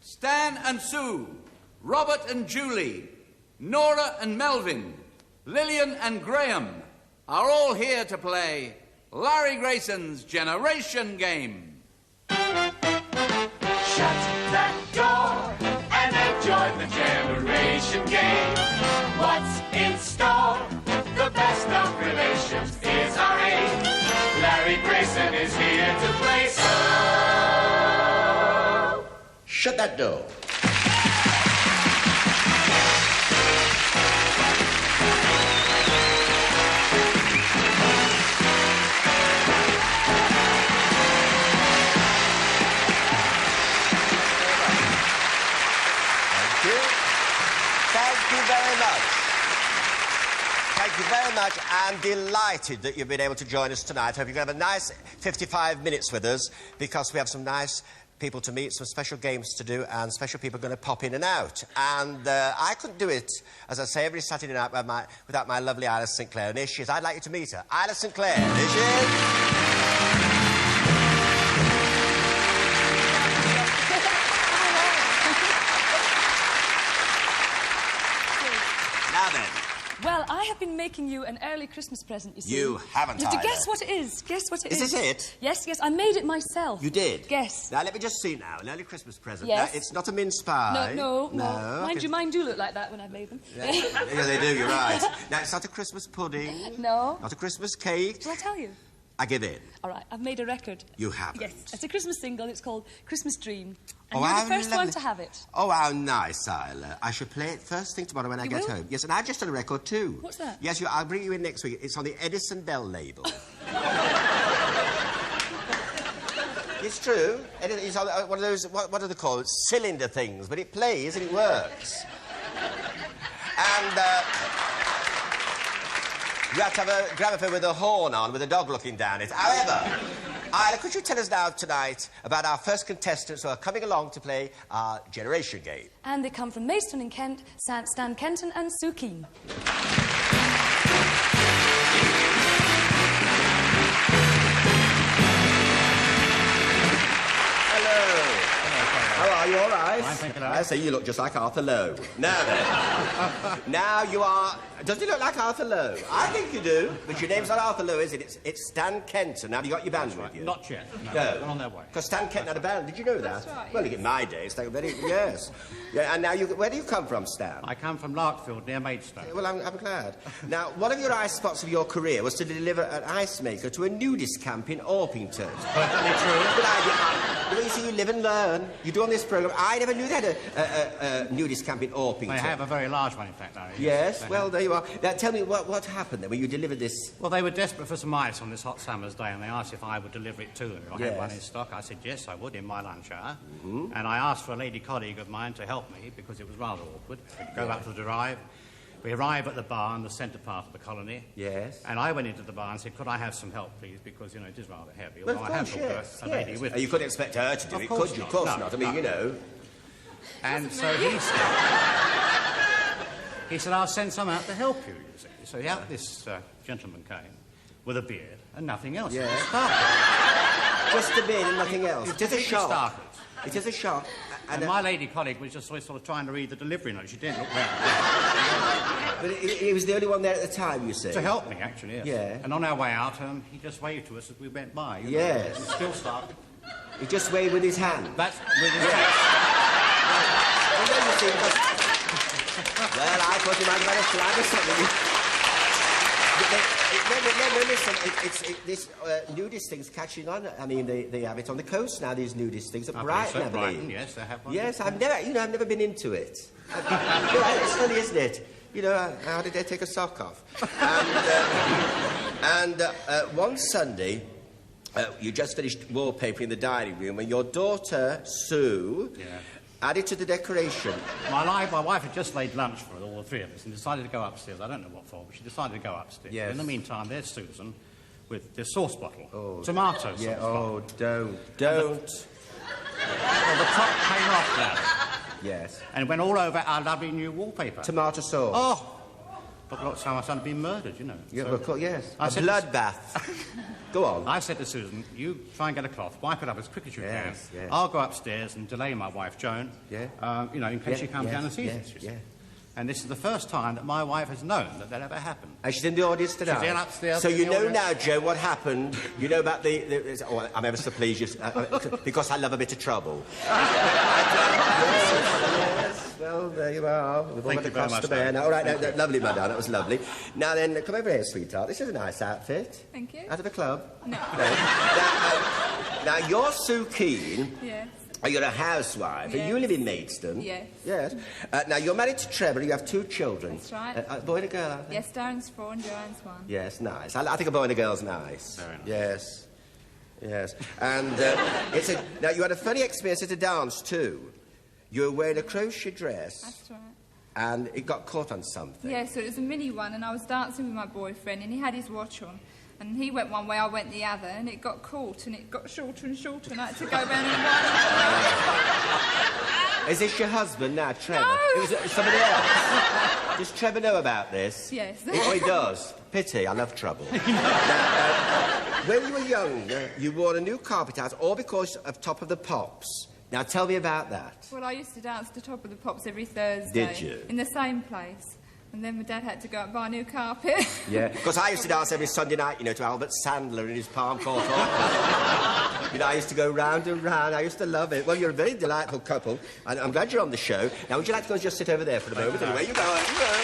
Stan and Sue, Robert and Julie, Nora and Melvin, Lillian and Graham are all here to play Larry Grayson's Generation Game. Shut that door and enjoy the Generation Game. What's in store? The best of relations is our aim. Larry Grayson is here to play, so shut that door. Thank you very much. I'm delighted that you've been able to join us tonight. I hope you're going to have a nice 55 minutes with us, because we have some nice people to meet, some special games to do, and special people are going to pop in and out. And I couldn't do it, as I say, every Saturday night without my lovely Isla St. Clair. And here she is. I'd like you to meet her. Isla St. Clair. Here she is. Now then. Well, I have been making you an early Christmas present, you see. You haven't, You have to Isla. guess what it is. Guess what it is. Is this it? Yes, yes, I made it myself. You did? Guess. Now, let me just see now. An early Christmas present. Yes. Now, it's not a mince pie. No. Mind you, mine do look like that when I've made them. Yeah, yeah, they do, you're right. Now, it's not a Christmas pudding. No. Not a Christmas cake. Shall I tell you? I give in. All right, I've made a record. You haven't? Yes, it's a Christmas single. It's called Christmas Dream. And Oh, you're how the first one lovely. to have it. Oh, how nice, Isla. I shall play it first thing tomorrow when I You get will? home. Yes, and I've just done a record too. What's that? Yes, I'll bring you in next week. It's on the Edison Bell label. It's true. It's on one of those, what are they called? Cylinder things. But it plays and it works. And you have to have a gramophone with a horn on, with a dog looking down it. However, Isla, could you tell us now tonight about our first contestants who are coming along to play our Generation Game? And they come from Maidstone in Kent, Stan Kenton and Sue Keane. How are you, all right? Fine, thank you, I say you look just like Arthur Lowe. Now then. Now you are... Doesn't he look like Arthur Lowe? I think you do, but your name's not Arthur Lowe, is it? It's Stan Kenton. Have you got your band with you? Not yet. No. They're on their way. Because Stan Kenton had a band. Did you know that? That's right, Well, in my days, they were very... Yes. Yeah, and now you... Where do you come from, Stan? I come from Larkfield, near Maidstone. Well, I'm glad. Now, one of your eye spots of your career was to deliver an ice maker to a nudist camp in Orpington. Perfectly true. Good idea. You see, you live and learn. You do on this programme. I never knew they had a nudist camp in Orpington. They have a very large one, in fact, Larry. Yes, well, have. there you are. Now, tell me, what happened then when you delivered this? Well, they were desperate for some ice on this hot summer's day, and they asked if I would deliver it to them. If I had one in stock. I said, yes, I would, in my lunch hour. Mm-hmm. And I asked for a lady colleague of mine to help me, because it was rather awkward. We'd go up to the drive. We arrive at the bar in the centre part of the colony. Yes. And I went into the bar and said, could I have some help, please? Because, you know, it is rather heavy. Well, of although I have course, got yes. a lady with me. You couldn't expect her to do Of it, course could you? not. Of course No, not. I mean, no. you know. And so he said, I'll send some out to help you, you see. So out this gentleman came with a beard and nothing else. Yeah. Started. Just a beard and nothing else. It is a completely shock. started. It is a shock. And my lady colleague was just sort of trying to read the delivery note. She didn't look round. But he was the only one there at the time, you say? To help me, actually, yes. Yeah. And on our way out, he just waved to us as we went by. You know. Yes. It still started. He just waved with his hand. That's with his hand. Well, then you see, because... Well, I thought you might have had a flag or something. No, listen, this nudist thing's catching on. I mean, they have it on the coast now, these nudist things. At Brighton, I believe. Brighton, yes, they have one. Yes, I've never been into it. It's funny, isn't it? You know, how did they take a sock off? And one Sunday, you just finished wallpapering the dining room, and your daughter, Sue... Yeah. Added to the decoration. My wife had just laid lunch for all the three of us and decided to go upstairs. I don't know what for, but she decided to go upstairs. Yes. In the meantime, there's Susan with the sauce bottle. Tomato sauce bottle. Don't. Well, the top came off, Larry. Yes. And it went all over our lovely new wallpaper. Tomato sauce. Oh, But look, so my son had been murdered, you know. Yeah, So of course, yes. I A said bloodbath. Go on. I said to Susan, you try and get a cloth, wipe it up as quick as you Yes, can. yes. I'll go upstairs and delay my wife, Joan, you know, in case she comes down and sees us. you see. And this is the first time that my wife has known that that ever happened. And she's in the audience tonight. She's in upstairs. So in you the know audience. now, Joe, what happened. You know about the oh, I'm ever so pleased, because I love a bit of trouble. Yes, well, there you are. We've all Thank got you the very cross much, to bear Dad. now. All right, no, lovely, madame, that was lovely. Now then, come over here, sweetheart. This is a nice outfit. Thank you. Out of the club? No. Now, you're Sue Keane. Yes. You're a housewife, and you live in Maidstone. Yes. Yes. Now, you're married to Trevor, you have 2 children. That's right. A boy and a girl, aren't they? Yes, Darren's 4 and Joanne's 1. Yes, nice. I think a boy and a girl's nice. Very nice. Yes. Yes. And now, you had a funny experience at a dance, too. You were wearing a crochet dress. That's right. And it got caught on something. Yeah, so it was a mini one, and I was dancing with my boyfriend, and he had his watch on. And he went one way, I went the other, and it got caught, and it got shorter and shorter, and I had to go round and Is this your husband now, Trevor? No. It was somebody else. Does Trevor know about this? Yes. He does. Pity, I love trouble. Now, when you were young, you wore a new carpet out, all because of Top of the Pops. Now, tell me about that. Well, I used to dance to Top of the Pops every Thursday. Did you? In the same place. And then my dad had to go out and buy a new carpet. Yeah, because I used to dance every Sunday night, you know, to Albert Sandler in his Palm Court. You know, I used to go round and round. I used to love it. Well, you're a very delightful couple, and I'm glad you're on the show. Now, would you like to go and just sit over there for a moment? Anyway, you go. You go.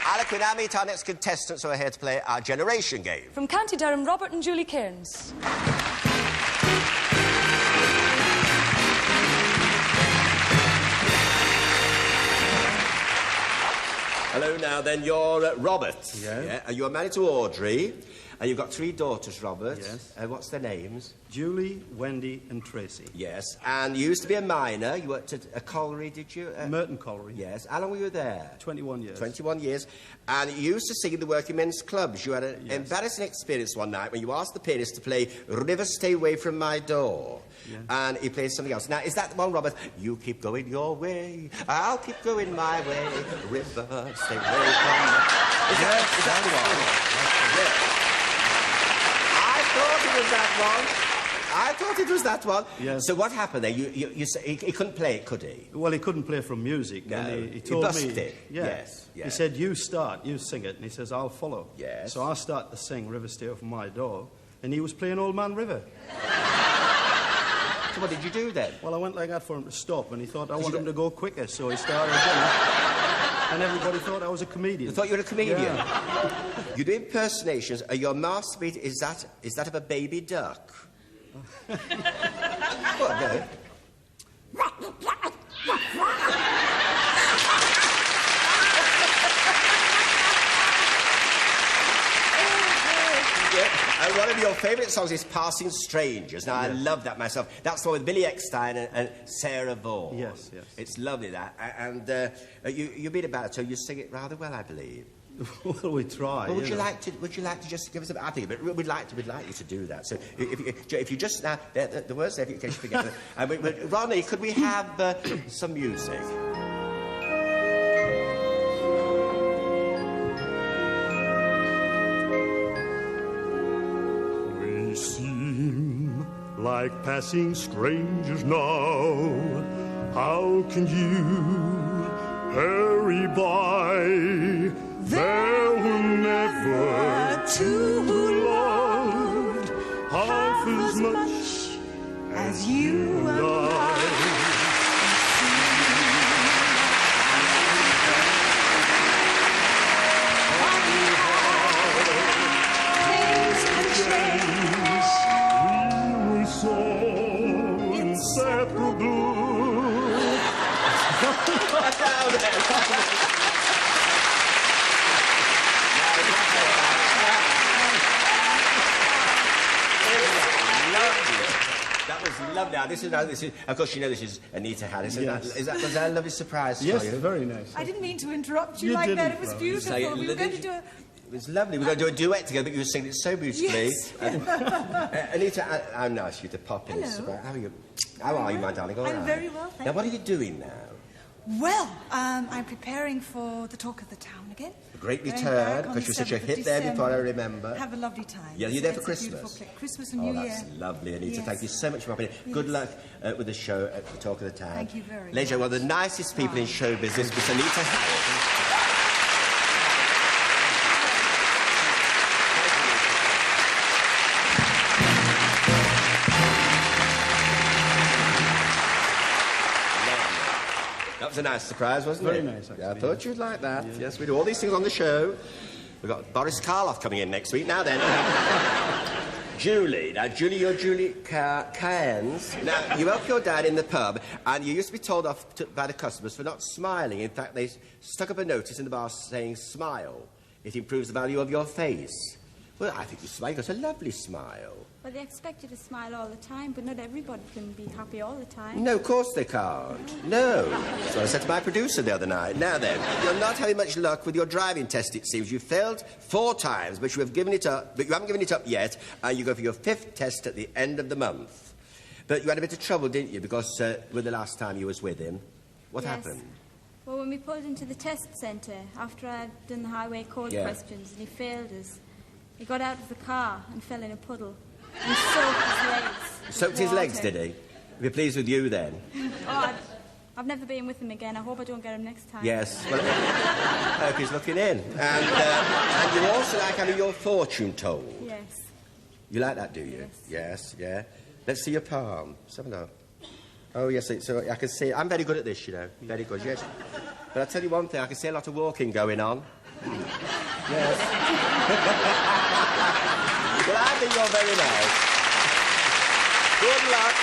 Alec, we now meet our next contestants who are here to play our generation game. From County Durham, Robert and Julie Cairns. Hello, now then, you're Robert. Yeah. And you're married to Audrey, and you've got 3 daughters, Robert. Yes. What's their names? Julie, Wendy and Tracy. Yes. And you used to be a miner. You worked at a colliery, did you? Merton Colliery. Yes. How long were you there? 21 years. 21 years. And you used to sing in the working men's clubs. You had an embarrassing experience one night when you asked the pianist to play River Stay Away From My Door. Yeah. And he played something else. Now, is that the one, Robert? You keep going your way, I'll keep going my way, River Stay Away From My... Is that the one? Yes. I thought it was that one. I thought it was that one. Yes. So what happened there? You say he couldn't play it, could he? Well, he couldn't play from music. No, And he he told busted me... it. Yeah. Yes, yeah. He said, you start, you sing it. And he says, I'll follow. Yes. So I start to sing River Stay Away From My Door, and he was playing Old Man River. So what did you do then? Well, I went like that for him to stop, and he thought I want him to go quicker, so he started again. And everybody thought I was a comedian. You thought you were a comedian? Yeah. You do impersonations. Your masterpiece, is that of a baby duck? Well, no. And one of your favourite songs is Passing Strangers. Now, I love that myself. That's the one with Billy Eckstein and Sarah Vaughan. Yes, yes. It's lovely, that. And you've been about it, so you sing it rather well, I believe. Well, we try. Well, would you know. like to just give us a... I think we'd like you to do that. So if you just... Now, the words there, in case you forget them. Ronnie, could we have some music? We seem like passing strangers now. How can you hurry by? There were never two who loved half as much as you and I. We were so inseparable. That was lovely. Now, this is, of course, you know this is Anita Harris. Yes. Was that a lovely surprise Yes, for you? very nice. I didn't mean to interrupt you, You like that. didn't, It was Rose. beautiful. Say it, We were going to Lily. do It was lovely. We're going to do a duet together, but you were singing it so beautifully. Yes. Anita, I'm nice of you to pop in. Hello. How are you? How are you, my darling? All I'm right. very well, thank Now, what are you. you doing now? Well, I'm preparing for the talk of the town again. A great Going return, back on because you were such a 7th of hit there before I December. remember. Have a lovely time. Yeah, you're there for It's a beautiful Christmas. place. Christmas and Oh, New that's Year. lovely, Anita. Yes. Thank you so much for popping in. Good Yes. luck with the show at the Talk of the Town. Thank you very Ladies and much. gentlemen, one of the nicest people in show business was Anita Harris. That was a nice surprise, wasn't it? Very nice, actually. Yeah, I thought you'd like that. Yeah. Yes, we do all these things on the show. We've got Boris Karloff coming in next week. Now then. Julie. Now, Julie, you're Julie Cairns. Now, you help your dad in the pub, and you used to be told off by the customers for not smiling. In fact, they stuck up a notice in the bar saying, smile. It improves the value of your face. Well, I think you smile. You've got a lovely smile. Well, they expect you to smile all the time, but not everybody can be happy all the time. No, of course they can't. No. That's what I said to my producer the other night. Now then, you're not having much luck with your driving test, it seems. You failed 4 times, but you have given it up. But you haven't given it up yet, and you go for your 5th test at the end of the month. But you had a bit of trouble, didn't you? Because with the last time you was with him, what Yes. happened? Well, when we pulled into the test centre, after I'd done the highway code Yeah. questions, and he failed us, he got out of the car and fell in a puddle and soaked his legs. with Soaked his legs, water. did he? Be pleased with you then. Oh, I've never been with him again. I hope I don't get him next time. Yes. Well, I hope he's looking in. And you also like having your fortune told. Yes. You like that, do you? Yes, yeah. Let's see your palm. Let's have a look. Oh, yes, so I can see. I'm very good at this, you know. Very good, yes. But I'll tell you one thing, I can see a lot of walking going on. Yes. Well, I think you're very nice. Good luck.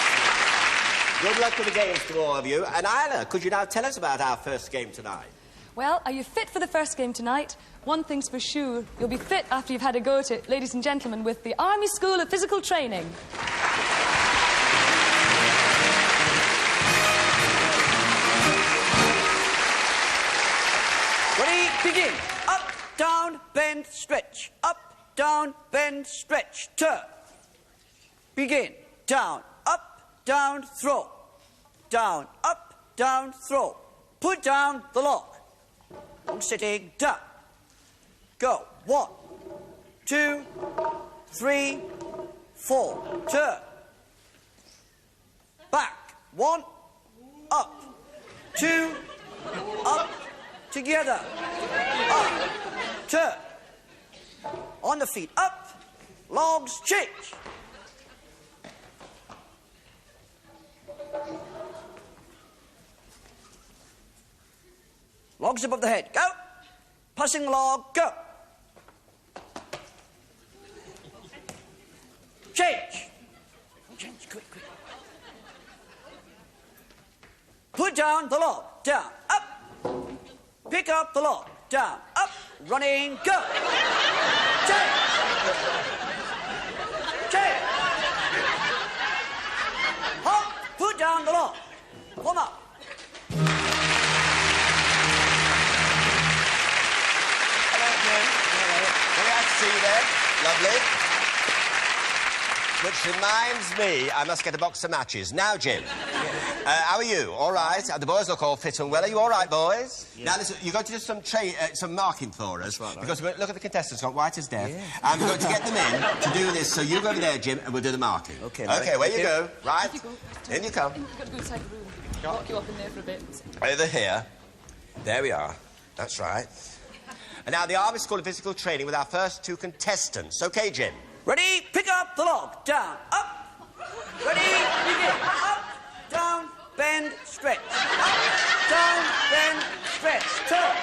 Good luck with the games to all of you. And Isla, could you now tell us about our first game tonight? Well, are you fit for the first game tonight? One thing's for sure, you'll be fit after you've had a go at it, ladies and gentlemen, with the Army School of Physical Training. Ready, begin. Up, down, bend, stretch. Up, down, bend, stretch. Turn. Begin. Down, up, down, throw. Down, up, down, throw. Put down the lock. Sitting down. Go. 1, 2, 3, 4. Turn. Back. 1, up. 2, up. Together. Up. Turn. On the feet. Up. Logs. Change. Logs above the head. Go. Passing log. Go. Change. Change. Quick, quick. Put down the log. Down. Up. Pick up the log. Down. Up. Running. Go. Change. Change. Hop. Put down the log. Come up. Very nice to see you there. Lovely. Which reminds me, I must get a box of matches. Now, Jim, how are you? All right? The boys look all fit and well. Are you all right, boys? Yeah. Now, listen, you're going to do some marking for us. Right. Because we're going to look at the contestants, got white as death. Yeah. And we're going to get them in to do this. So you go over there, Jim, and we'll do the marking. OK, OK, where you go. Right. You go. In you come. You've got to go inside the room. Lock you up in there for a bit. Over here. There we are. That's right. And now the Army School of Physical Training with our first 2 contestants. OK, Jim? Ready? Pick up the log. Down. Up. Ready? Begin. Up. Down. Bend. Stretch. Up. Down. Bend. Stretch. Turn.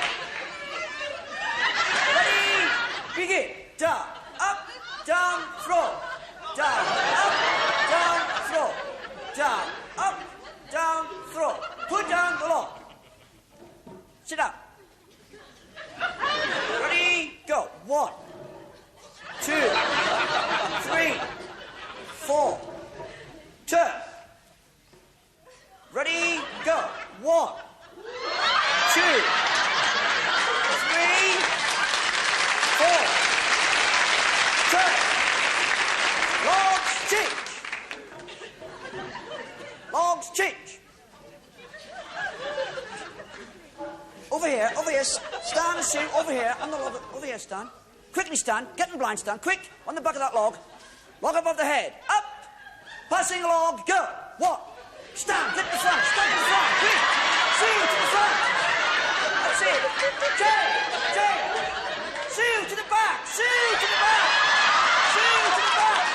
Ready? Begin. Down. Up. Down. Throw. Down. Up. Down. Throw. Down. Up. Down. Throw. Put down the log. Sit down. Ready? Go. 1, 2, 3, 4. Turn. Ready? Go. 1, 2, 3, 4. here, on the log, over here, stand. Quickly stand, get in blind stand, quick, on the back of that log. Log above the head, up, passing log, go. 1, stand, get to the front, stand to the front, quick, see to the front. That's it. Jay, see to the back, see to the back, see to the back.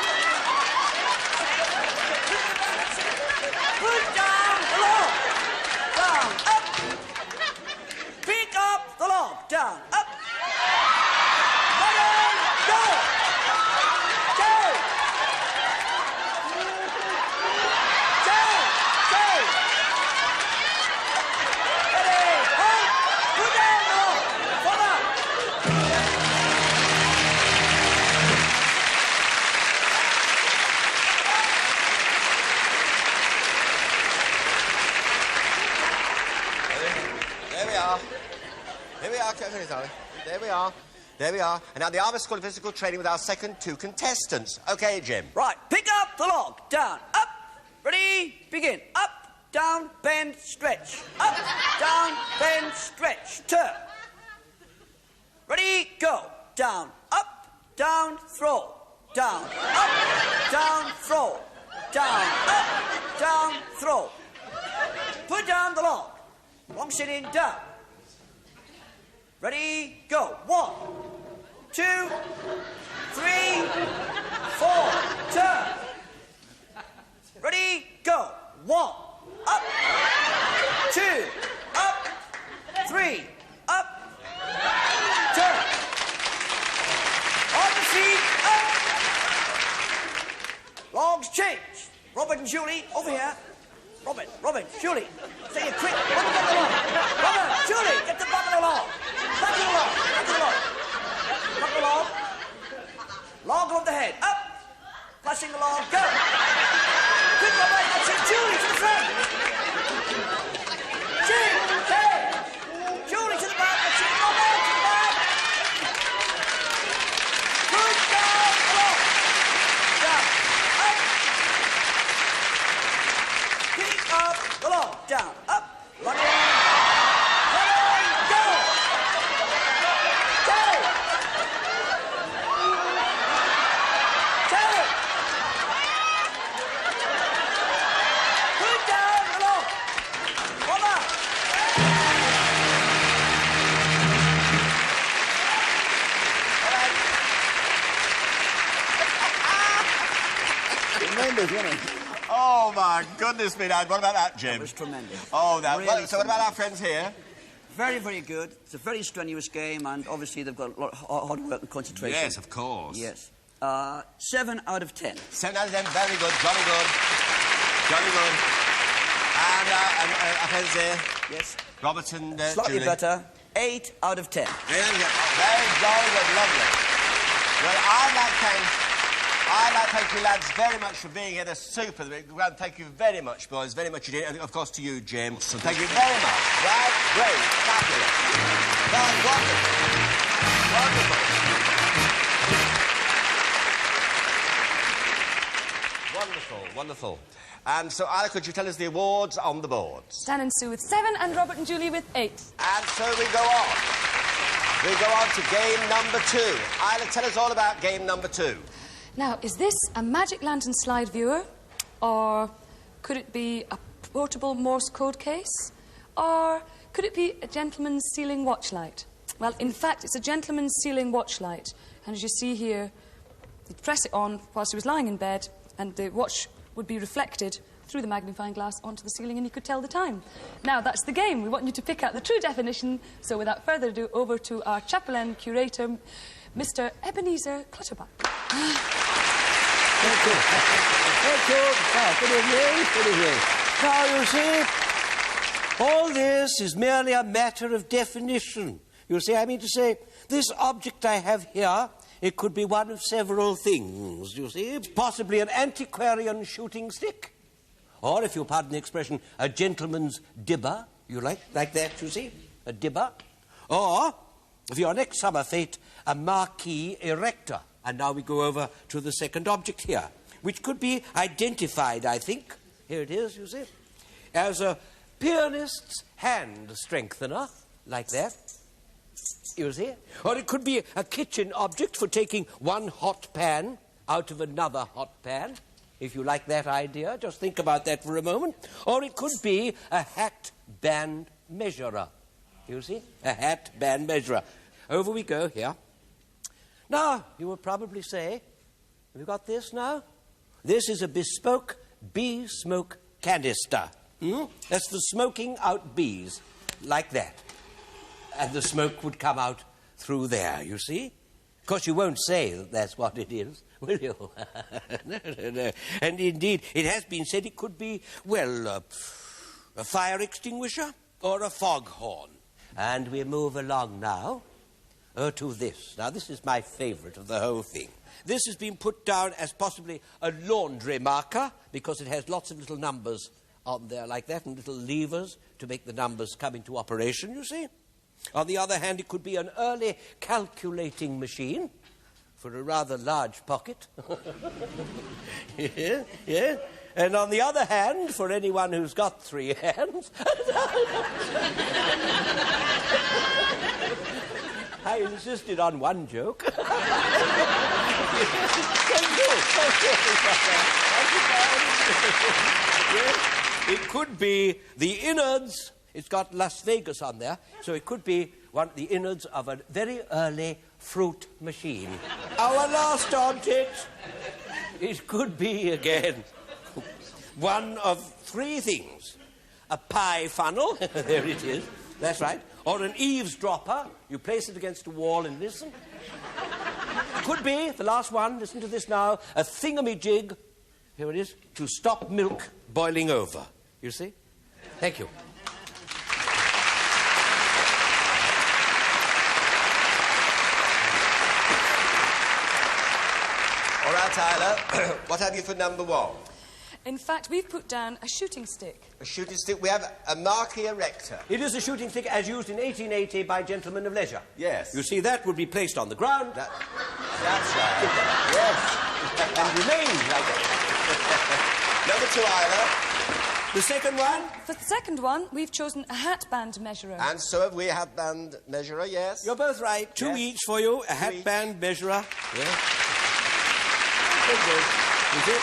Put down the log, down, up. Pick up the log, down, up. There we are. And now the Army School of Physical Training with our second 2 contestants. OK, Jim. Right, pick up the log, down, up. Ready, begin. Up, down, bend, stretch. Up, down, bend, stretch. Turn. Ready, go. Down, up, down, throw. Down, up, down, throw. Down, up, down, throw. Put down the log. Long sitting, down. Ready, go. 1, 2, 3, 4, turn. Ready, go. 1, up, 2, up, 3, up, turn. On the feet, up. Logs change. Robert and Julie, over here. Robert, Julie. Say it quick. On the back of the log. Robert, Julie, get the back of the log. Back of the log. Back of the log. Back of the log. Log over the head. Up. Passing the log. Go. Quick, Robert. That's it. Julie to the front. Julie to the back. That's it. Robert to the back. Put down the log. Down. Up. Pick up the log. Down. Up. Ronnie. Oh, my goodness me, Dad. What about that, Jim? That was tremendous. Oh, that. Really So what about our friends here? Very, very good. It's a very strenuous game, and obviously they've got a lot of hard work and concentration. Yes, of course. Yes. 7 out of 10. 7 out of 10. Very good. Jolly good. Jolly good. And our friends here? Yes. Robert and Slightly Julie. better. 8 out of 10. Very jolly good. Lovely. Well, I'd like to thank you lads very much for being here. They're super. Thank you very much, boys. Very much indeed. And of course to you, Jim. So thank you very much. Right? Great. Fabulous. Well, wonderful. Wonderful. And so, Isla, could you tell us the awards on the boards? Stan and Sue with 7 and Robert and Julie with 8. And so we go on. We go on to game number 2. Isla, tell us all about game number 2. Now, is this a magic lantern slide viewer? Or could it be a portable Morse code case? Or could it be a gentleman's ceiling watch light? Well, in fact, it's a gentleman's ceiling watch light. And as you see here, you'd press it on whilst he was lying in bed, and the watch would be reflected through the magnifying glass onto the ceiling, and you could tell the time. Now, that's the game. We want you to pick out the true definition. So without further ado, over to our chaplain curator, Mr. Ebenezer Clutterbuck. Thank you. Thank you. Good evening. Good evening. Now, you see, all this is merely a matter of definition. You see, I mean to say, this object I have here, it could be one of several things, you see. It's possibly an antiquarian shooting stick. Or, if you pardon the expression, a gentleman's dibber. You like that, you see? A dibber. Or, for your next summer fete, a marquee erector. And now we go over to the second object here, which could be identified, I think, here it is, you see, as a pianist's hand strengthener, like that. you see. Or it could be a kitchen object for taking one hot pan out of another hot pan. If you like that idea, just think about that for a moment. Or it could be a hat band measurer. You see? A hat band measurer. Over we go here. Now, you will probably say, have you got this now? This is a bespoke bee smoke canister. That's for smoking out bees, like that. And the smoke would come out through there, you see? Of course, you won't say that that's what it is, will you? No. And indeed, it has been said it could be, well, a fire extinguisher or a foghorn. And we move along now to this. Now, this is my favourite of the whole thing. This has been put down as possibly a laundry marker because it has lots of little numbers on there like that and little levers to make the numbers come into operation, you see. On the other hand, it could be an early calculating machine for a rather large pocket. Yeah. And on the other hand, for anyone who's got 3 hands... I insisted on one joke. It could be the innards. It's got Las Vegas on there, so it could be the innards of a very early fruit machine. Our last object, it could be, again, one of 3 things. A pie funnel, there it is, that's right, or an eavesdropper. You place it against a wall and listen. It could be, the last one, listen to this now, a thingamajig, here it is, to stop milk boiling over. You see? Thank you. All right, Isla, what have you for number 1? In fact, we've put down a shooting stick. A shooting stick? We have a marquee erector. It is a shooting stick as used in 1880 by gentlemen of leisure. Yes. You see, that would be placed on the ground. That's right. Yes. And remain like that. Number 2, Isla. The second one? For the second one, we've chosen a hat band measurer. And so have we, a hat band measurer, yes? You're both right. 2 each for you. A hat band measurer. Yes. Very good. You see?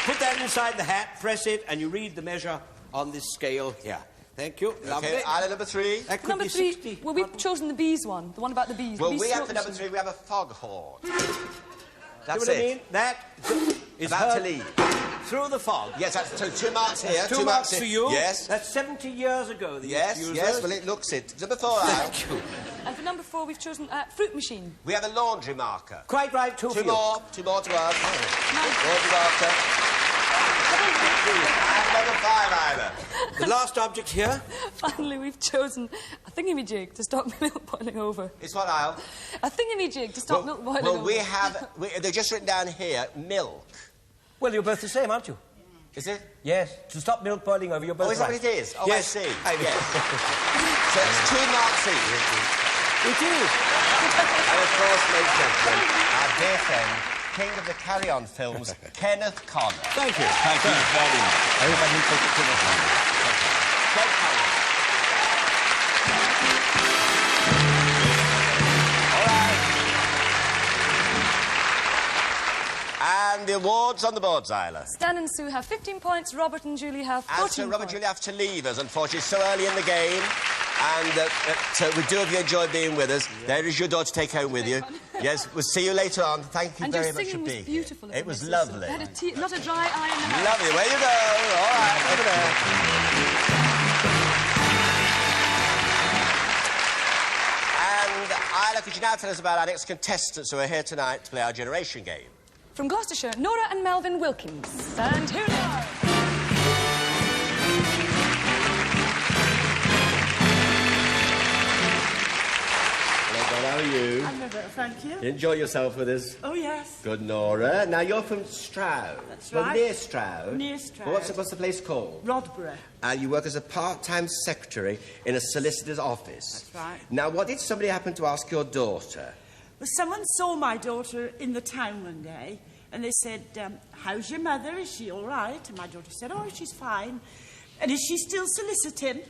Put that inside the hat, press it, and you read the measure on this scale here. Thank you. Lovely. Okay, Isla, number 3. That could Number be 3, 60. well, we've chosen the bees one, the one about the bees. Well, the bees we have smoke for number machine. 3, we have a foghorn. That's See what it. I mean? That is About to heard leave. through the fog. Yes, that's so 2 marks here. 2 marks for you. Yes. That's 70 years ago. Yes, well, it looks it. Number 4, Isla. Thank you. And for number 4, we've chosen a fruit machine. We have a laundry marker. Quite right, 2 for you. 2 more to us. Laundry marker. And number 5, Isla. The last object here. Finally, we've chosen a thingamajig to stop milk boiling over. It's what, Isla? A thingamajig to stop milk boiling over. Well, we have... they've just written down here, milk. Well, you're both the same, aren't you? Is it? Yes. To stop milk boiling over, you're both Oh, is that right. what it is? Oh, Yes. I see. Yes. So it's 2 marks each. It is. And of course, ladies and gentlemen, our dear friend, king of the carry-on films, Kenneth Connor. Thank you. Thank you very much. Everybody take it to the hand. Great colour. All right. And the awards on the boards, Isla. Stan and Sue have 15 points, Robert and Julie have 14 And so Robert points. Julie have to leave us, unfortunately, so early in the game. And we do hope you enjoyed being with us. Yeah. There is your dog to take home with you. Yes, we'll see you later on. Thank you And very your much for singing was being beautiful. here. It was Mrs. lovely. Had not a dry eye in the house. Lovely. Where you go. All right, over there. And Isla, could you now tell us about our next contestants who are here tonight to play our generation game? From Gloucestershire, Nora and Melvin Wilkins. And here they are. How are you? I'm very well, thank you. Enjoy yourself with us. Oh, yes. Good, Nora. Now, you're from Stroud. That's Well, right. near Stroud. Near Stroud. Well, what's the place called? Rodborough. You work as a part-time secretary in a solicitor's office. That's right. Now, what did somebody happen to ask your daughter? Well, someone saw my daughter in the town one day, and they said, how's your mother? Is she all right? And my daughter said, oh, she's fine. And is she still soliciting?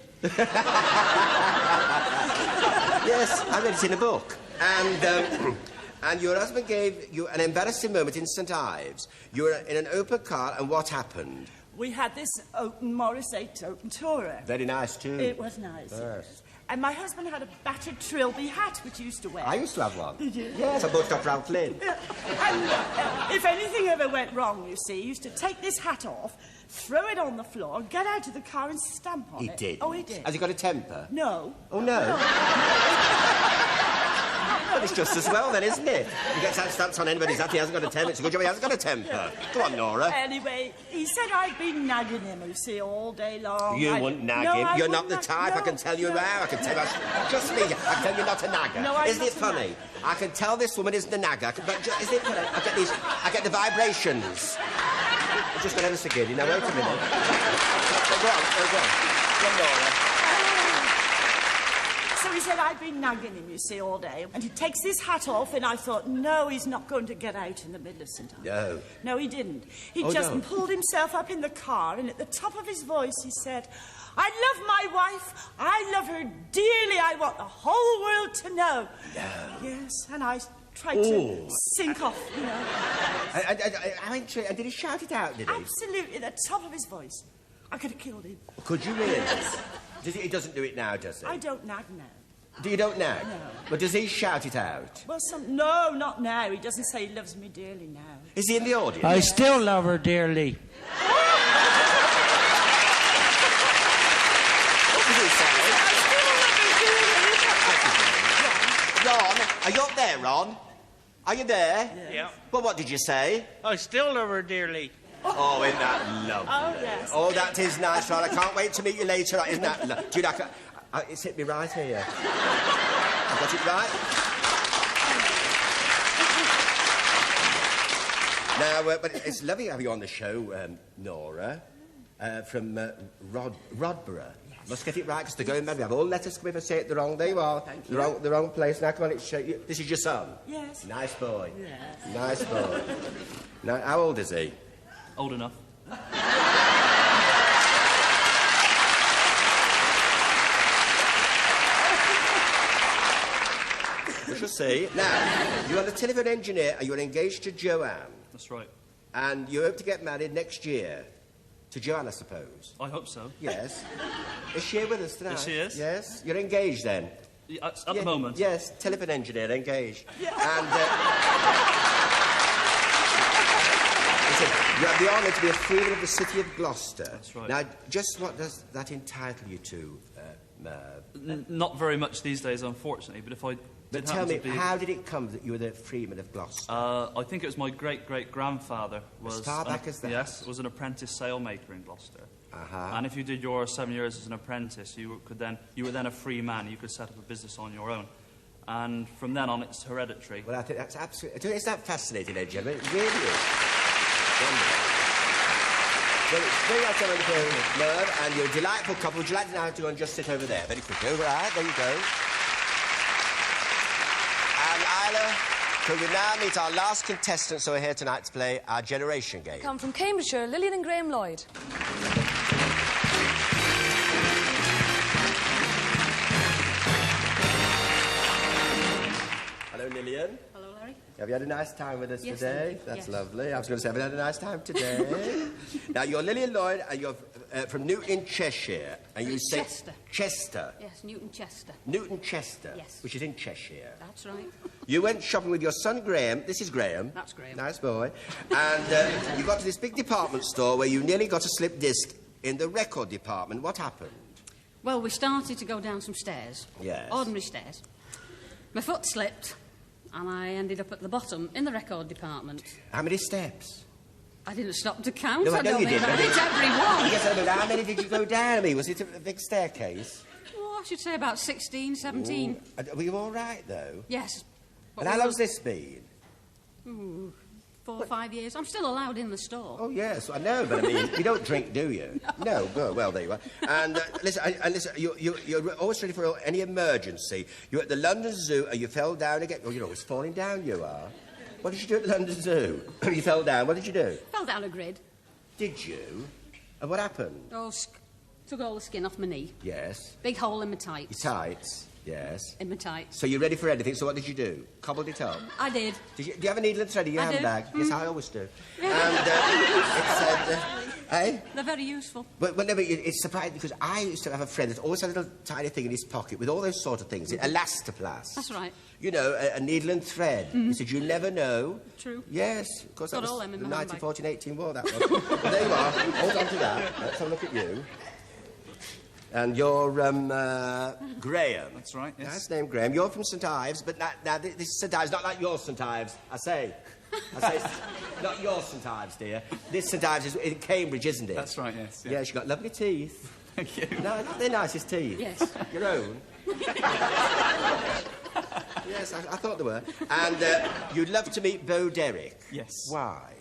Yes, I read it in a book. And your husband gave you an embarrassing moment in St Ives. You were in an open car, and what happened? We had this open Morris 8 open tourer. Very nice, too. It was nice. Yes. And my husband had a battered trilby hat, which he used to wear. I used to have one. Did you? Yes, I bought it off Ralph Lynn. And if anything ever went wrong, you see, he used to take this hat off, throw it on the floor, get out of the car and stamp on it. He did? Oh, he did. Has he got a temper? No. Oh, no? Well, it's just as well, then, isn't it? He gets out stamps on anybody's hat, he hasn't got a temper. It's a good job he hasn't got a temper. Go on, Nora. Anyway, he said I'd been nagging him, you see, all day long. You wouldn't nag him. You're not the type. No, I can tell you now. I can tell you. Just me. I can tell you're not a nagger. No, I'm isn't it not a funny? I can tell this woman isn't a nagger. But isn't it funny? I get the vibrations. I just got ever so good. Now, wait a minute. Go on, Nora. So he said I'd been nagging him, you see, all day. And he takes his hat off, and I thought, no, he's not going to get out in the middle of St. Ives. No. No, he didn't. He Oh, just no. pulled himself up in the car, and at the top of his voice, he said, I love my wife. I love her dearly. I want the whole world to know. No. Yes, and I tried to sink off, you know. And did he shout it out, did he? Absolutely, at the top of his voice. I could have killed him. Could you really? He doesn't do it now, does he? I don't nag now. You don't nag? No. But does he shout it out? Well, no, not now. He doesn't say he loves me dearly now. Is he in the audience? I still love her dearly. What did he say? Ron, are you up there, Ron? Are you there? Yeah. Well, what did you say? I still love her dearly. Oh, isn't that lovely? Oh, yes. Oh, that is nice, Ron. I can't wait to meet you later. Isn't that lovely? Dude, it's hit me right here. I got it right. Now, but it's lovely to have you on the show, Nora, from Rodborough. Yes. Must get it right, because they're going mad. We have all letters come if I say it the wrong. There you are. Thank you. The wrong place. Now, come on, this is your son? Yes. Nice boy. Yes. Nice boy. Now, how old is he? Old enough. We shall see. Now, you are the telephone engineer and you are engaged to Joanne. That's right. And you hope to get married next year. To Joanne, I suppose. I hope so. Yes. Is she here with us tonight? Yes, she is. Yes. You're engaged then? At the moment. Yes, telephone engineer, engaged. Yeah. And, listen, you have the honour to be a freeman of the city of Gloucester. That's right. Now, just what does that entitle you to, Merv? Not very much these days, unfortunately, but if I But did tell happen me, to be... how did it come that you were the freeman of Gloucester? I think it was my great-great-grandfather was... As far back as that? Yes, was an apprentice sailmaker in Gloucester. Uh-huh. And if you did your 7 years as an apprentice, you were then a free man. You could set up a business on your own. And from then on, it's hereditary. Well, I think that's absolutely... Isn't that fascinating, eh, gentlemen? It really is. Wonderful. Well, it's very nice to have you here, Merv, and you're a delightful couple. Would you like to now to go and just sit over there? Very quickly. Over there. There you go. And Isla, could we now meet our last contestants who are here tonight to play our generation game? Come from Cambridgeshire, Lillian and Graham Lloyd. Hello, Lillian. Hello, Larry. Have you had a nice time with us Yes, today? thank you. That's Yes. lovely. I was going to say, have you had a nice time today? Now, you're Lillian Lloyd, and you're from Newton, Cheshire. And you say... Chester. Chester. Yes, Newton Chester. Newton, Chester. Yes. Which is in Cheshire. That's right. You went shopping with your son, Graham. This is Graham. That's Graham. Nice boy. And you got to this big department store where you nearly got a slip disc in the record department. What happened? Well, we started to go down some stairs. Yes. Ordinary stairs. My foot slipped, and I ended up at the bottom in the record department. How many steps? I didn't stop to count. No, I I know don't you think didn't. I hit every one. Yes, but how many did you go down? I mean, was it a big staircase? Oh, I should say about 16, 17. Ooh. And were you all right, though? Yes. And how long's this been? Ooh, 4 or 5 years. I'm still allowed in the store. Oh, yes, I know, but I mean, you don't drink, do you? No, well, there you are. And listen, you're always ready for any emergency. You're at the London Zoo and you fell down again. Oh, you're always falling down, you are. What did you do at the London Zoo? You fell down. What did you do? Fell down a grid. Did you? And what happened? Oh, Took all the skin off my knee. Yes. Big hole in my tights. Your tights. Yes. In my tights. So you're ready for anything. So what did you do? Cobbled it up? I did. Do you have a needle and thread in your I do. handbag? Mm. Yes, I always do. And it said... eh? They're very useful. Well, no, but it's surprising because I used to have a friend that always had a little tiny thing in his pocket with all those sort of things. Elastoplast. That's right. You know, a needle and thread. He said, you never know. True. Yes, of course, that Got was all them in the my handbag. 1914-18 war, that was. Well, there you are. Hold on to that. Let's have a look at you. And you're, Graham. That's right, yes. Nice name, Graham. You're from St Ives, but now this is St Ives, not like your St Ives, I say, not your St Ives, dear. This St Ives is in Cambridge, isn't it? That's right, yes. Yeah. Yes, you've got lovely teeth. Thank you. No, not their nicest teeth. Yes. Your own. Yes, I thought there were. And you'd love to meet Bo Derek. Yes. Why?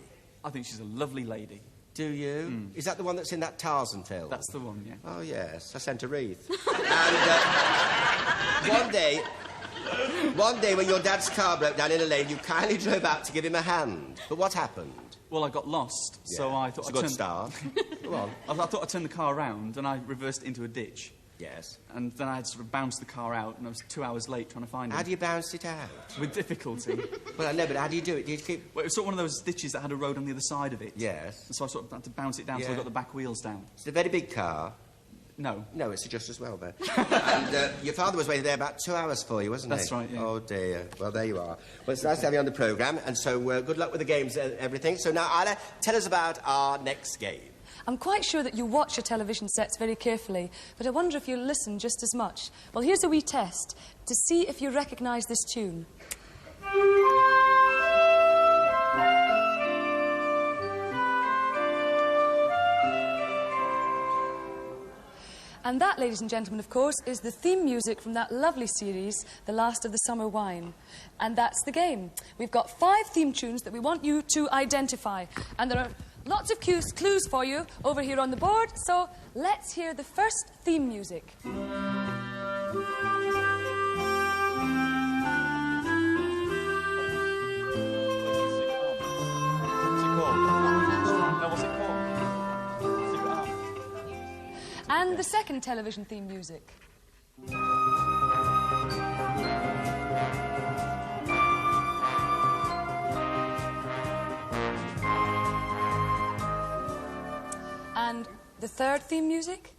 I think she's a lovely lady. Do you? Is that the one that's in that Tarzan film? That's the one, yeah. Oh, yes. I sent a wreath. And one day when your dad's car broke down in a lane, you kindly drove out to give him a hand. But what happened? Well, I got lost, so I thought It's a good start. Go on. I thought I'd turn the car around, and I reversed it into a ditch. Yes. And then I had sort of bounced the car out, and I was 2 hours late trying to find it. How do you bounce it out? With difficulty. Well, I know, but how do you do it? Do you keep... Well, it was sort of one of those ditches that had a road on the other side of it. Yes. And so I sort of had to bounce it down till I got the back wheels down. It's a very big car. No. No, it's just as well, then. And your father was waiting there about 2 hours for you, wasn't he? That's right, yeah. Oh, dear. Well, there you are. Well, it's nice to have you on the programme, and so good luck with the games and everything. So now, Isla, tell us about our next game. I'm quite sure that you watch your television sets very carefully, but I wonder if you listen just as much. Well, here's a wee test to see if you recognise this tune. And that, ladies and gentlemen, of course, is the theme music from that lovely series, The Last of the Summer Wine. And that's the game. We've got 5 theme tunes that we want you to identify. And there are lots of clues for you over here on the board, so let's hear the first theme music. And the second television theme music. And the third theme music.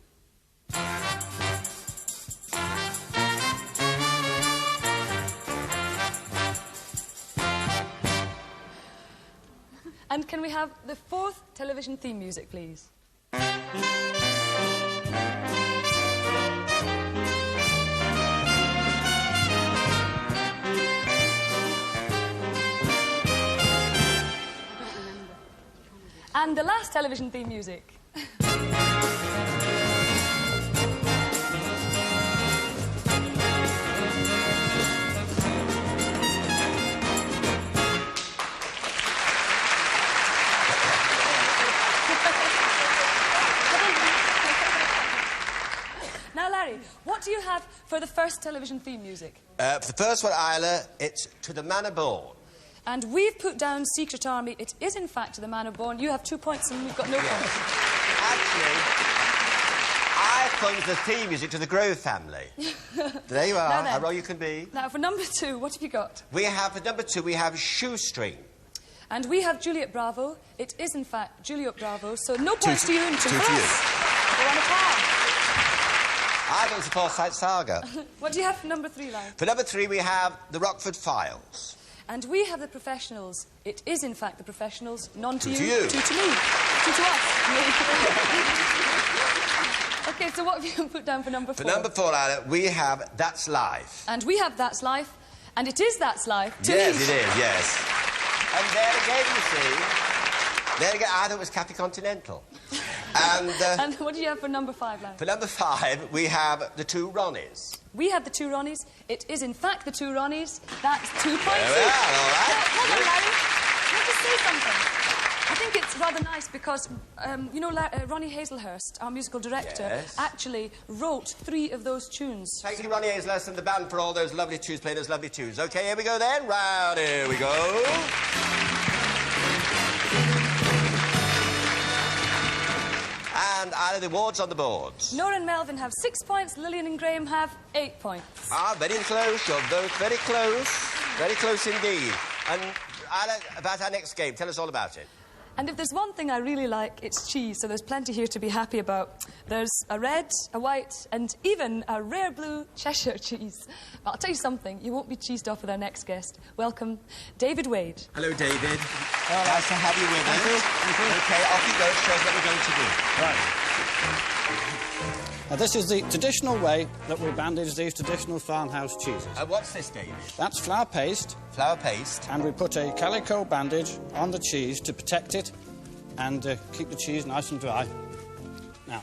And can we have the fourth television theme music, please? And the last television theme music. Now, Larry, what do you have for the first television theme music? For the first one, Isla, it's To the Manor Born. And we've put down Secret Army. It is, in fact, To the Manor Born. You have 2 points and we've got no points. Actually, I thought the theme music to the Grove family. There you are. How wrong you can be. Now, for number 2, what have you got? For number 2, we have Shoestring. And we have Juliet Bravo. It is, in fact, Juliet Bravo, so no points to you and 2 to for you. us. We're on a par. I thought it was a Forsyte Saga. What do you have for number 3, Larry? For number 3, we have The Rockford Files. And we have The Professionals. It is, in fact, The Professionals. None to you, 2 to to me, 2 to us. OK, so what have you put down for number 4? For number 4, Isla, we have That's Life. And we have That's Life. And it is That's Life to Yes, me. it is, yes. And there again, you see, there again, I thought it was Cafe Continental. And what do you have for number 5, Larry? For number 5, we have The Two Ronnies. We have The Two Ronnies. It is, in fact, The Two Ronnies. That's 2 points. There we are, all right. Hold on, Larry. Let me say something. I think it's rather nice because, you know, Ronnie Hazlehurst, our musical director, actually wrote 3 of those tunes. Thank you, Ronnie Hazlehurst and the band, for all those lovely tunes, playing those lovely tunes. OK, here we go then. Round here we go. And Isla, the awards on the boards. Nora and Melvin have 6 points. Lillian and Graham have 8 points. Ah, very close. You're both very close. Very close indeed. And Isla, about our next game, tell us all about it. And if there's one thing I really like, it's cheese, so there's plenty here to be happy about. There's a red, a white, and even a rare blue Cheshire cheese. But I'll tell you something, you won't be cheesed off with our next guest. Welcome, David Wade. Hello, David. Nice to have you with us. Thank you. OK, off you go. Show us what we're going to do. Right. Now, this is the traditional way that we bandage these traditional farmhouse cheeses. What's this, David? That's flour paste. Flour paste. And we put a calico bandage on the cheese to protect it and keep the cheese nice and dry. Now.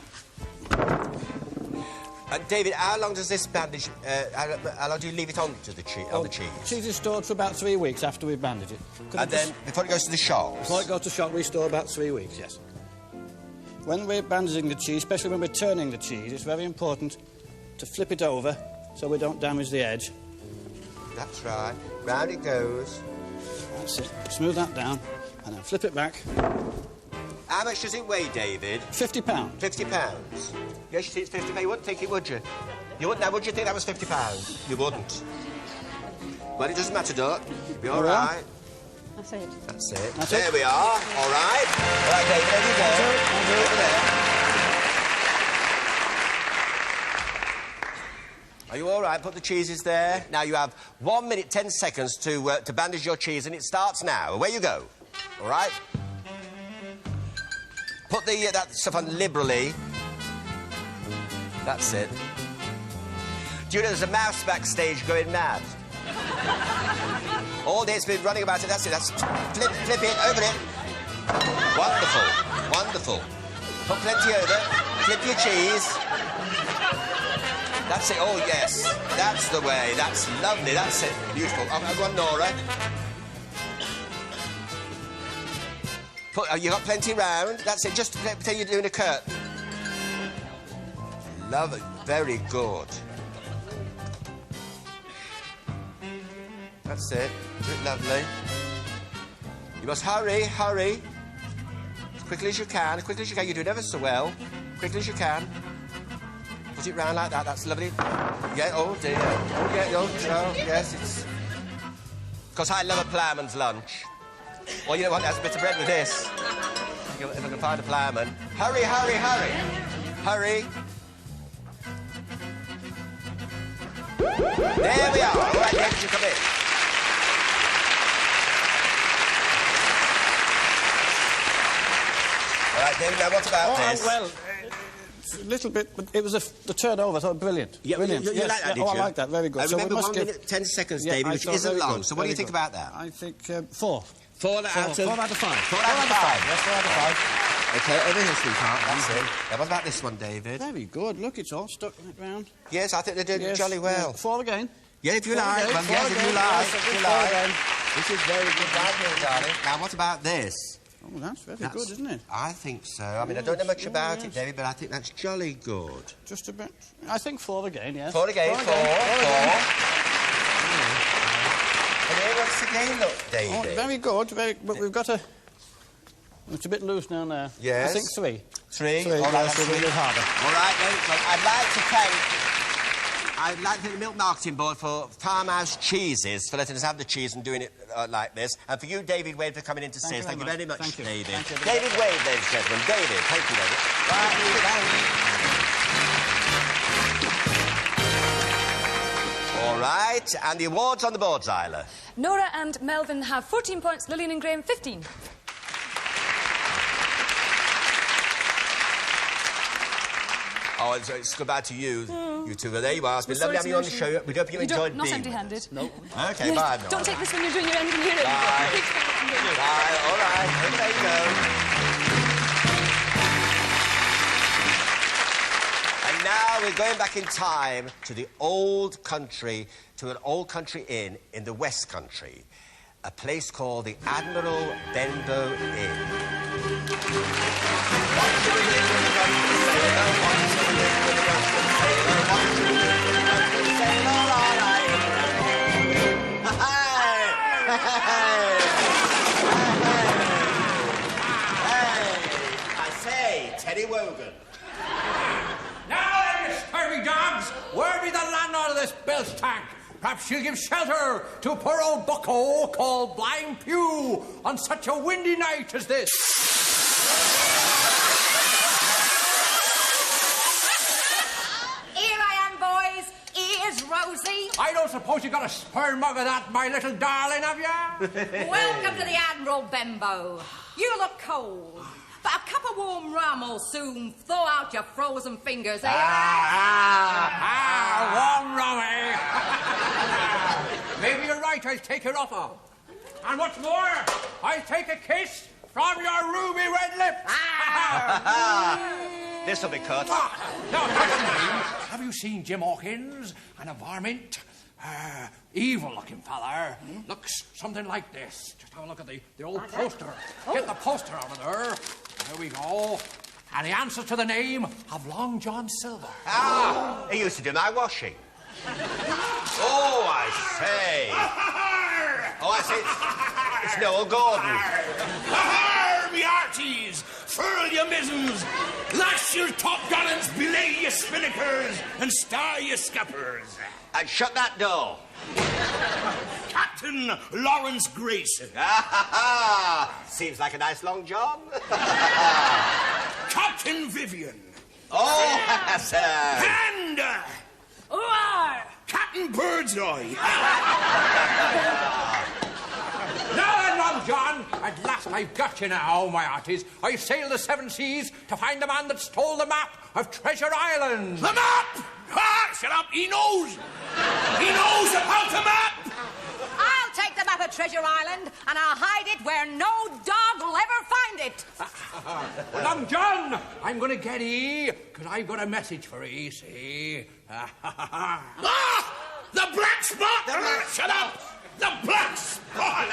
David, how long does this bandage... how long do you leave it on to the on the cheese? Cheese is stored for about 3 weeks after we bandage it. And then, before it goes to the shop? Before it goes to the shop, we store about 3 weeks, yes. When we're bandaging the cheese, especially when we're turning the cheese, it's very important to flip it over so we don't damage the edge. That's right. Round it goes. That's it. Smooth that down and then flip it back. How much does it weigh, David? £50. £50? Yes, you see it's £50. You wouldn't think it, would you? You wouldn't. Now, would you think that was £50? You wouldn't. Well, it doesn't matter, Duck. You'll be all right. That's it. That's it. There we are. All right. All right, David, there you go. Over there. Are you all right? Put the cheeses there. Now, you have 1 minute, 10 seconds to bandage your cheese, and it starts now. Away you go. All right? Put that stuff on liberally. That's it. Do you know there's a mouse backstage going mad? All day it's been running about it. That's it. That's flip it, over it. Wonderful, wonderful. Put plenty over. Flip your cheese. That's it. Oh yes, that's the way. That's lovely. That's it. Beautiful. I've got Nora. You got plenty round. That's it. Just pretend you're doing a curtain. Love it. Very good. That's it. Do it lovely. You must hurry, hurry. As quickly as you can, as quickly as you can. You do it ever so well. Quickly as you can. Put it round like that. That's lovely. Yeah, oh dear. Oh, yeah, oh, yes, it's... Because I love a ploughman's lunch. Well, you know what? That's a bit of bread with this. If I can find a ploughman. Hurry, hurry, hurry. Hurry. There we are. All right, David, you come in. All right, David, now what about this? Well, a little bit, but it was the turnover. I thought brilliant. Yeah, brilliant. You like that, did you? Oh, I like that. Very good. I remember we must 1 minute, 10 seconds, David, which isn't long. Good, so what do you think about that? I think 4. 4 out of 5. 4 out of 5. 4 out of 5. Yes, 4 out of 5. OK, over here, sweetheart. That's it. Now, what about this one, David? Very good. Look, it's all stuck round. Yes, I think they're doing jolly well. 4 again. Yeah, if you like. Well, yes, if you like. If you like. This is very good right here, darling. Now, what about this? Oh, that's very good, isn't it? I think so. I mean, I don't know much about it, David, but I think that's jolly good. Just a bit. I think 4 again, yes. 4 again, 4. And here, once again, look, David. Oh, very good. But we've got a... It's a bit loose down there. Yes. I think 3. 3? All right, that's a little harder. All right, then. Well, I'd like to thank the Milk Marketing Board for Farmhouse Cheeses for letting us have the cheese and doing it like this. And for you, David Wade, for coming in to see us. Thank you very much, David. Thank you. David Wade, ladies and gentlemen. David, thank you, David. All right, and the awards on the boards, Isla. Nora and Melvin have 14 points, Lillian and Graham 15. Oh, it's goodbye to you, you two. There you are. It's been lovely having you on the show. We hope you enjoyed being Not empty-handed. No. OK, Yes, bye, Nora. don't take this when you're doing your engineering. Bye. Bye. All right. There you go. And now we're going back in time to the old country, to an old country inn in the West Country, a place called the Admiral Benbow Inn. I say, Teddy Wogan. Perhaps she'll give shelter to poor old bucko called Blind Pew on such a windy night as this. Here I am, boys. Here's Rosie. I don't suppose you got a sperm mug of that, my little darling, have ya? Welcome to the Admiral Bembo. You look cold, but a cup of warm rum will soon thaw out your frozen fingers, eh? Warm rum, eh? Maybe you're right, I'll take your offer. And what's more, I'll take a kiss from your ruby red lips. This'll be cut. Now, personally, have you seen Jim Hawkins and a varmint? Evil-looking feller. Looks something like this. Just have a look at the old poster. Get the poster out of there. There we go. And he answers to the name of Long John Silver. He used to do my washing. Oh, I say. It's Noel Gordon. Me hearties, furl your mizzens, lash your top gallants, belay your spinnakers, and star your scuppers. And shut that door. Captain Lawrence Grayson. Seems like a nice long John. Captain Vivian. Oh, sir. And Captain Birdseye. Now then, Long John, at last I've got you now, my hearties. I sailed the 7 seas to find the man that stole the map of Treasure Island. The map! Shut up, he knows. He knows about the map. I'll take the map of Treasure Island and I'll hide it where no dog will ever find it. Long John, I'm going to get ye, because I've got a message for ye, see? The black spot! Shut up! The black spot!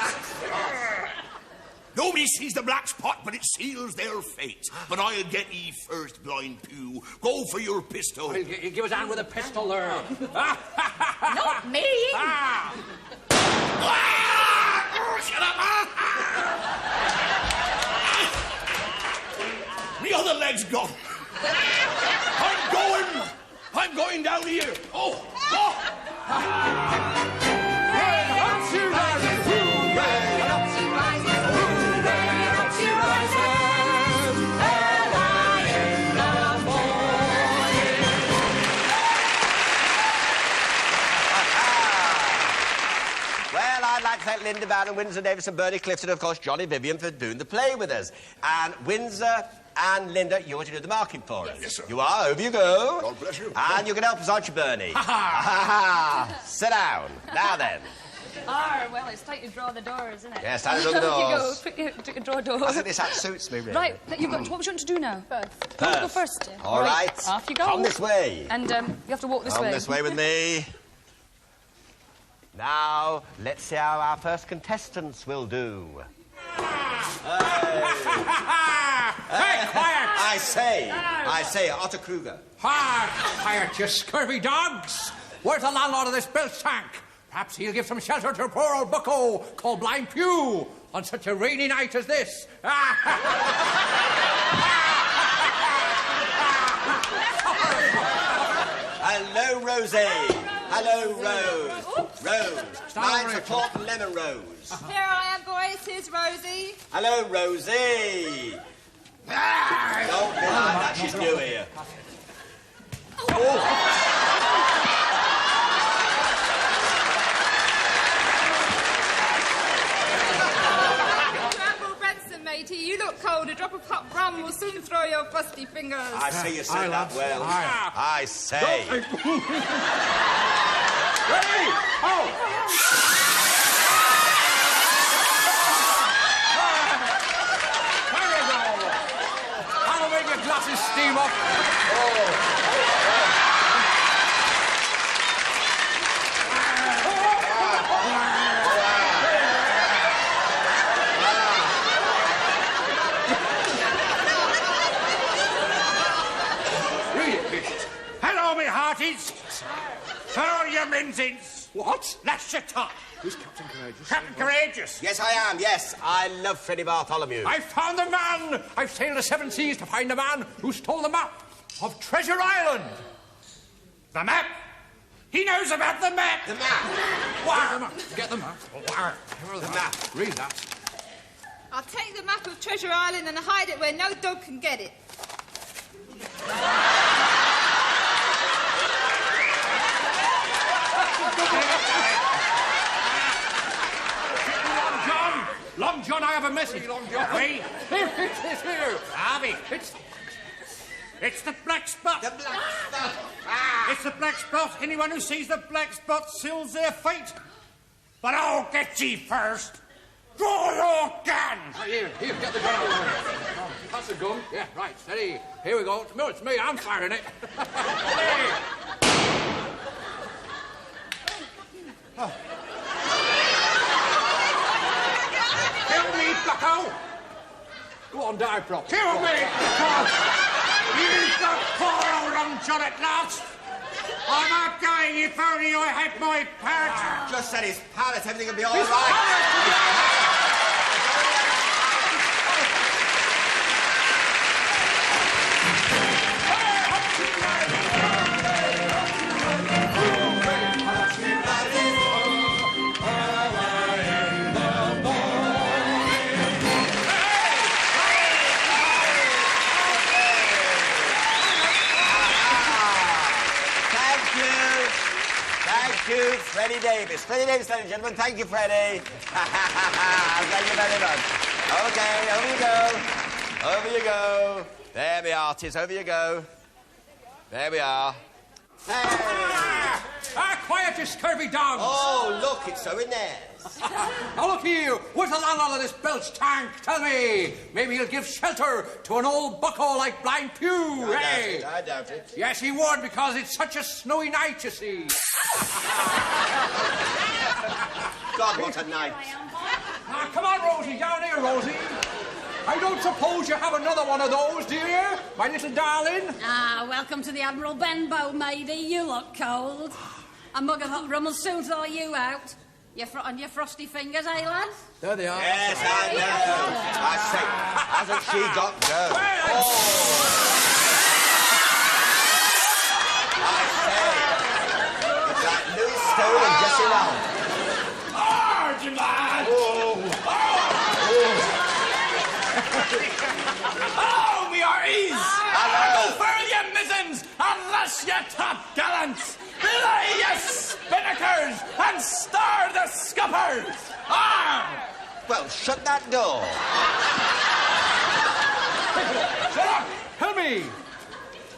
Nobody sees the black spot, but it seals their fate. But I'll get ye first, Blind Pew. Go for your pistol. Well, give us on with a pistol there. Not me. Shut up! The other leg's gone. I'm going down here. I'd like to thank Linda Van and Windsor Davis and Bernie Clifton, and of course Johnny Vivian for doing the play with us. And Windsor and Linda, you're going to do the marking for us. Yes, sir. You are. Over you go. God bless you. And you're going to help us, aren't you, Bernie? Sit down. Now then. Well, it's time to draw the doors, isn't it? Yes, time to draw the doors. You go, quick, draw doors. I think this hat suits me, really. Right, you've got. What would you want to do now? First. You want to go first? Yeah. All right. Off you go. On this way. And you have to walk this way. On this way with me. Now, let's see how our first contestants will do. Hey, quiet! I say, Otto Kruger. Quiet, you scurvy dogs! Where's the landlord of this bilge tank? Perhaps he'll give some shelter to a poor old bucko called Blind Pew on such a rainy night as this. Hello, Rosie. Hello, Rose. Rose. Mine's a port and lemon rose. Here I am, boys. Here's Rosie. Hello, Rosie. Don't be like that. She's new here. Matey, you look cold. A drop of hot rum will soon throw your fusty fingers. I see you said that well. I say. Ready? There you go. That'll make your glasses steam up. Hello, you mincins. What? That's your top. Who's Captain Courageous? Captain Courageous. Yes, I am, yes. I love Freddie Bartholomew. I found the man! I've sailed the 7 seas to find the man who stole the map of Treasure Island. The map? He knows about the map. The map. Get the map. The map. Read that. I'll take the map of Treasure Island and hide it where no dog can get it. Long John, I have a message. Long John. Hey. It's here. Harvey. It's the black spot. The black spot. It's the black spot. Anyone who sees the black spot seals their fate. But I'll get ye first. Draw your gun. Here, get the gun. Pass the gun. Yeah, right, steady. Here we go. No, it's me. I'm firing it. Kill me, bucko. Go on, dive, prop. Kill me. You've got poor old Long John at last. I'm not going if only I had my parrot. Just said his parrot. Everything will be all right. Thank you, Freddie Davis. Freddie Davis, ladies and gentlemen. Thank you, Freddie. Thank you very much. Okay, over you go. Over you go. There we are, Tis. Over you go. There we are. Hey! Quiet, you scurvy dogs! Oh, look, it's so in there. Now, look here. Where's the landlord of this belch tank? Tell me. Maybe he'll give shelter to an old bucko like Blind Pew, eh? I doubt it. Yes, he would, because it's such a snowy night, you see. God, what a night. Now, come on, Rosie. Down here, Rosie. I don't suppose you have another one of those, do you? My little darling? Ah, welcome to the Admiral Benbow, matey. You look cold. A mug of hot rum will soon thaw you out. On your frosty fingers, eh, lad? There they are. Yes, I know. I say, hasn't she got go? I say, it's like Louis Stone and Jesse Rowell. Argymad! Oh, me hearties! Hello. Furl your mizens and lash your top gallants! Belay your spinnakers and star the scuppers! Ah! Well, shut that door. Shut up! Tell me,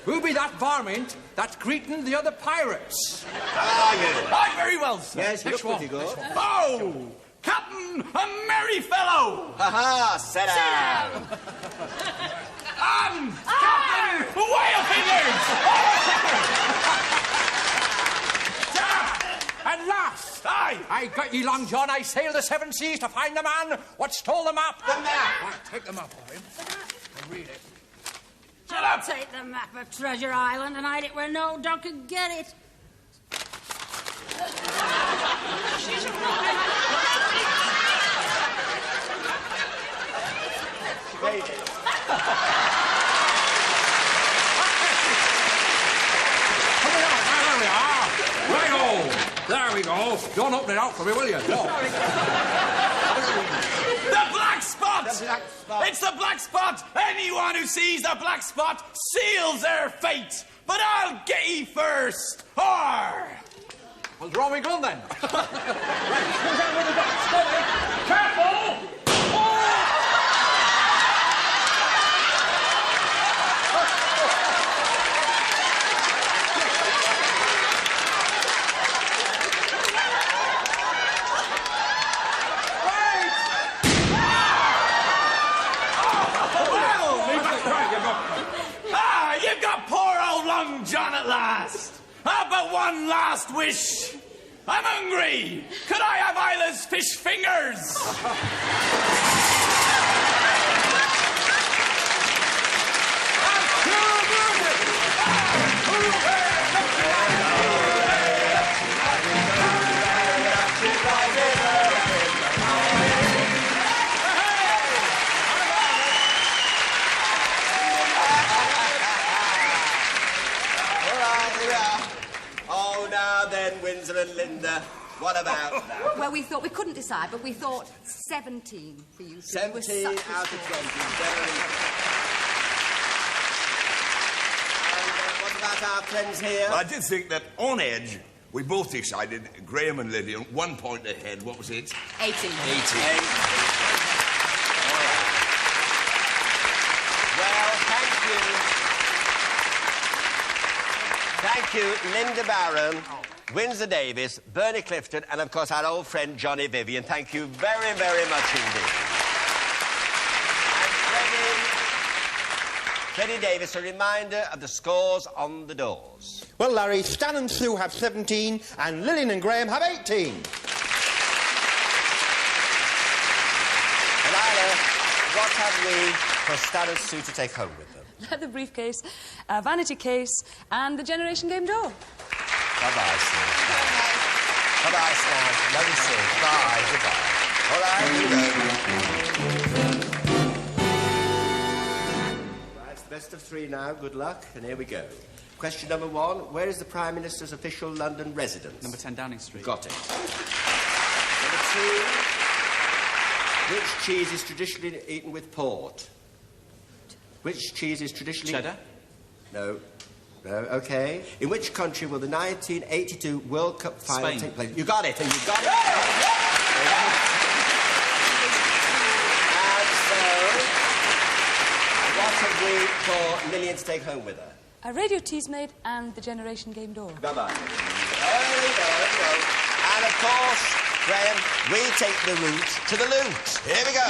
who be that varmint that's greeting the other pirates? How are you? I'm very well, sir. Yes, you look pretty good. Oh! Captain, a merry fellow! Ha-ha, sit down. And Captain Whale Fingers! At last! I got ye, Long John. I sailed the 7 seas to find the man what stole the map. The map! Right, take the map of him and read it. Shut up! Take the map of Treasure Island and hide it where no dog could get it. There we go. Don't open it out for me, will you? No. The black spot! The black spot. It's the black spot! Anyone who sees the black spot seals their fate! But I'll get ye first! Or... Well, draw me gun then. Careful! You've got poor old Long John at last. But one last wish. I'm hungry. Could I have Isla's fish fingers? 10, Windsor and Linda. What about now? Well, we thought we couldn't decide, but we thought 17 for you. 17 out of 20. Very and what about our friends here? I did think that on edge, we both decided, Graham and Lillian, 1 point ahead. What was it? 18. 18. Well, thank you, Linda Barron, Windsor Davis, Bernie Clifton, and of course our old friend Johnny Vivian. Thank you very, very much indeed. And Freddie Davis, a reminder of the scores on the doors. Well, Larry, Stan and Sue have 17, and Lillian and Graham have 18. And Isla, what have we for Stan and Sue to take home with them? The briefcase, a vanity case, and the Generation Game door. Bye-bye, Sue. Bye-bye, Stan. Love you, Sue. Bye. Goodbye. All right, here we go. Right, it's the best of 3 now. Good luck. And here we go. Question number 1. Where is the Prime Minister's official London residence? Number 10 Downing Street. Got it. Number 2. Which cheese is traditionally eaten with port? Which cheese is traditionally... Cheddar? No. No, OK. In which country will the 1982 World Cup final Spain. take place? You got it, and you got it. And so, what have we for Lillian to take home with her? A radio Teasmade and the Generation Game door. Bye-bye. There we go, there we go. And of course, Graham, we take the route to the loot. Here we go.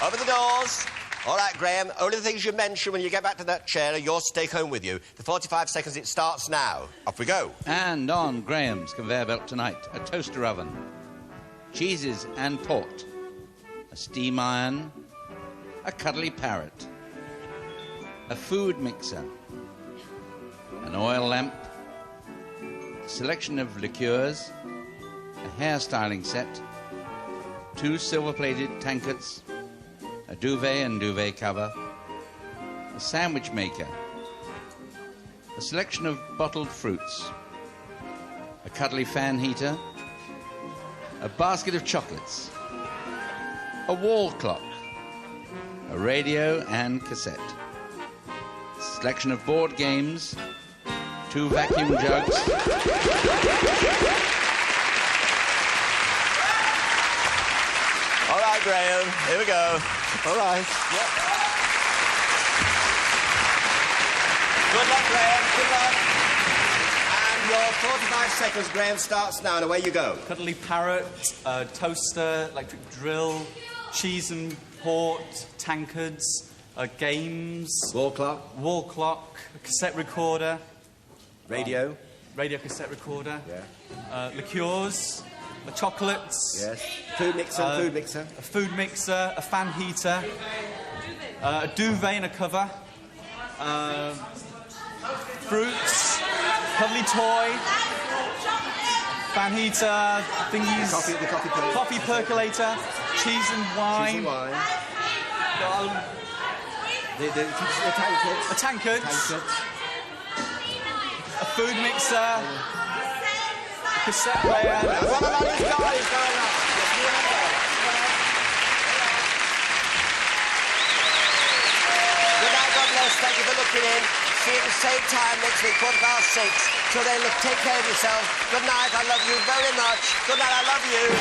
Over the doors. All right, Graham, only the things you mention when you get back to that chair are yours to take home with you. The 45 seconds, it starts now. Off we go. And on Graham's conveyor belt tonight, a toaster oven, cheeses and port, a steam iron, a cuddly parrot, a food mixer, an oil lamp, a selection of liqueurs, a hairstyling set, 2 silver-plated tankards, a duvet and duvet cover, a sandwich maker, a selection of bottled fruits, a cuddly fan heater, a basket of chocolates, a wall clock, a radio and cassette, a selection of board games, 2 vacuum jugs, All right, Graham, here we go. All right. Yep. Good luck, Graham. Good luck. And your 45 seconds, Graham, starts now, and away you go. Cuddly parrot, toaster, electric drill, cheese and port, tankards, games... Wall clock. Wall clock, a cassette recorder. Radio. Radio cassette recorder. Yeah. Liqueurs, chocolates. Yes. Food mixer, food mixer. A food mixer, a fan heater, a duvet and a cover, fruits, cuddly toy, fan heater, thingies, coffee percolator, cheese and wine. Cheese and wine. The tankards. A tankard. A food mixer. A cassette player. What about these guys going up? Good night, God bless. Thank you for looking in. See you at the same time next week, 6:15. Till then, look, take care of yourselves. Good night. I love you very much. Good night. I love you.